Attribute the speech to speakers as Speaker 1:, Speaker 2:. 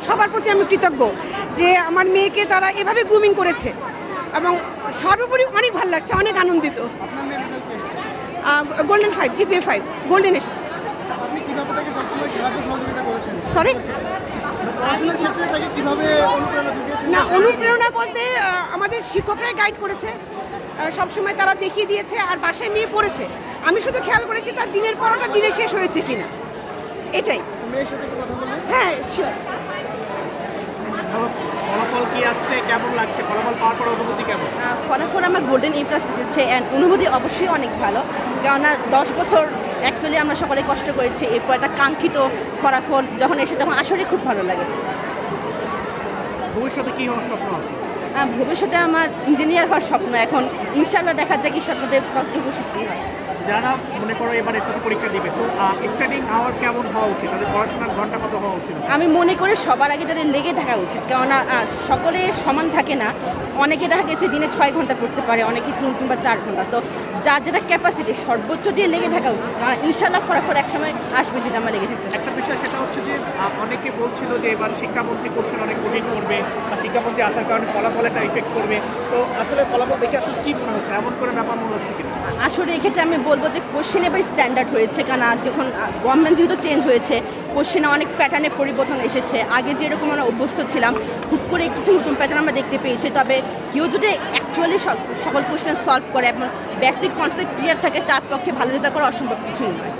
Speaker 1: সবার প্রতি আমি কৃতজ্ঞ যে আমার মেয়েকে তারা এভাবে গ্রুমিং করেছে এবং সর্বোপরি অনেক ভালো লাগছে, অনেক আনন্দিত। গোল্ডেন 5, GPA 5 গোল্ডেন এসেছে। সরি, না অনুপ্রেরণা বলতে আমাদের শিক্ষকরাই গাইড করেছে, সবসময় তারা দেখিয়ে দিয়েছে, আর বাসায় মেয়ে পড়েছে। আমি শুধু খেয়াল করেছি তার দিনের পড়াটা দিনে শেষ হয়েছে কিনা, এটাই। হ্যাঁ, শিওর।
Speaker 2: ফলাফল কি আসছে, কেমন লাগছে? ফলাফল পাওয়ার পর অনুভূতি কেমন?
Speaker 3: ফলাফল আমার গোল্ডেন A+ এসেছে অ্যান্ড অনুভূতি অবশ্যই অনেক ভালো, কেননা 10 বছর অ্যাকচুয়ালি আমরা সকলে কষ্ট করেছি, এরপর একটা কাঙ্ক্ষিত ফলাফল যখন এসে তখন আসলে খুব ভালো লাগে।
Speaker 2: ভবিষ্যতে কি হওয়ার স্বপ্ন আছে?
Speaker 3: ভবিষ্যতে আমার ইঞ্জিনিয়ার হওয়ার স্বপ্ন, এখন ইনশাল্লাহ দেখা যায় কি স্বপ্নদের কতটুকু সত্যি হয়।
Speaker 2: যারা মনে করো এবার এসএসসি পরীক্ষা দিবে, তো স্টাডিং আওয়ার কেমন হওয়া উচিত? তাদের পড়াশোনার ঘন্টা কত হওয়া উচিত?
Speaker 3: আমি মনে করি সবার আগে তাদের লেগে থাকা উচিত, কেননা সকলে সমান থাকে না। অনেকে দেখা গেছে দিনে 6 ঘন্টা পড়তে পারে, অনেকে 3 কিংবা 4 ঘন্টা। তো যার যেটা ক্যাপাসিটি সর্বোচ্চ দিয়ে লেগে থাকা উচিত, কারণ ইনশাল্লাহ ফলাফল একসময় আসবে যেটা আমরা লেগে থাকতে।
Speaker 2: একটা বিষয় সেটা হচ্ছে যে অনেকে বলছিল যে এবার শিক্ষামন্ত্রী কোশ্চেন অনেক কঠিন করবে, বা শিক্ষামন্ত্রী আসার কারণে ফলাফল একটা ইফেক্ট করবে। তো আসলে ফলাফল দেখে আসলে কি মনে হচ্ছে, এমন করে ব্যাপার মনে হচ্ছে কিনা?
Speaker 3: আসলে এক্ষেত্রে আমি বলবো যে কোশ্চেন এবার স্ট্যান্ডার্ড হয়েছে, কারণ যখন গভর্নমেন্ট যেহেতু চেঞ্জ হয়েছে, কোশ্চেনে অনেক প্যাটার্নের পরিবর্তন এসেছে। আগে যেরকম আমরা অভ্যস্ত ছিলাম, হুট করে কিছু নতুন প্যাটার্ন আমরা দেখতে পেয়েছি। তবে কেউ যদি অ্যাকচুয়ালি সকল কোশ্চেন সলভ করে এবং বেসিক কনসেপ্ট ক্লিয়ার থাকে, তার পক্ষে ভালো রেজাল্ট করা অসম্ভব কিছুই নয়।